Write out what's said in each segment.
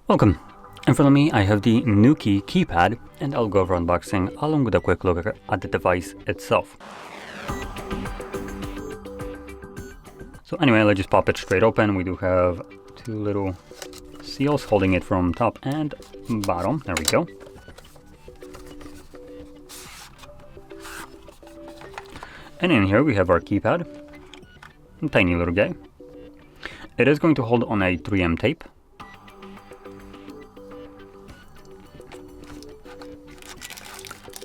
Welcome. In front of me I have the NUKI Keypad, and I'll go over unboxing along with a quick look at the device itself. So anyway, let's just pop it straight open. We do have two little seals holding it from top and bottom. There we go. And in here we have our keypad, a tiny little guy. It is going to hold on a 3M tape.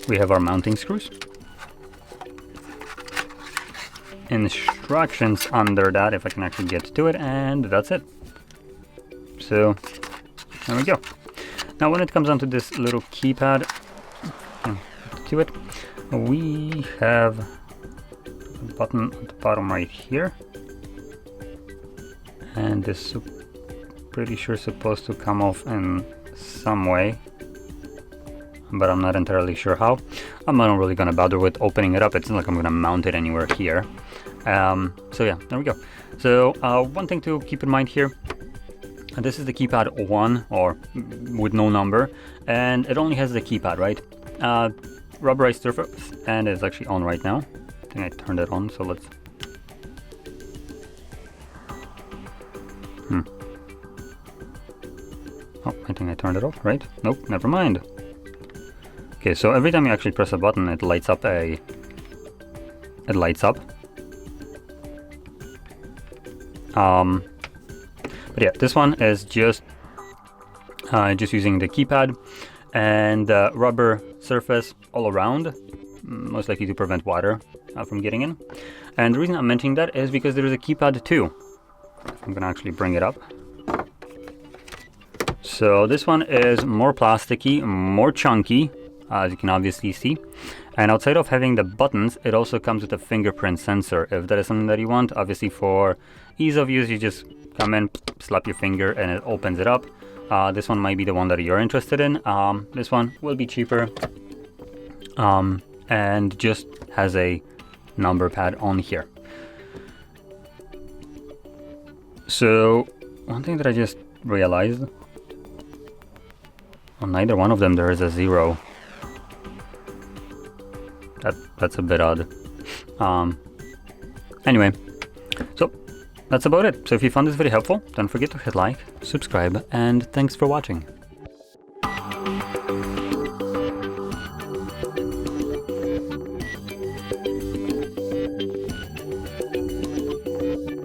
We have our mounting screws. Instructions under that, if I can actually get to it, and that's it. So there we go. Now when it comes down to this little keypad, to it, we have a button at the bottom right here, and this is pretty sure supposed to come off in some way, but I'm not entirely sure how. I'm not really gonna bother with opening it up. It's not like I'm gonna mount it anywhere here. So yeah, there we go. So one thing to keep in mind here, this is the keypad 1, or with no number, and it only has the keypad, right? Rubberized surface, and it's actually on right now. I think I turned it on, so let's... Oh, I think I turned it off, right? Nope, never mind. Okay, so every time you actually press a button, it lights up It lights up. But yeah, this one is just using the keypad and rubber surface all around, most likely to prevent water from getting in. And the reason I'm mentioning that is because there is a keypad 2. I'm gonna actually bring it up. So this one is more plasticky, more chunky, as you can obviously see. And outside of having the buttons, it also comes with a fingerprint sensor. If that is something that you want, obviously for ease of use, you just come in, slap your finger, and it opens it up. This one might be the one that you're interested in. This one will be cheaper, and just has a number pad on here. So one thing that I just realized, on neither one of them there is a 0. That's a bit odd. Anyway, so that's about it. So if you found this video helpful, don't forget to hit like, subscribe, and thanks for watching.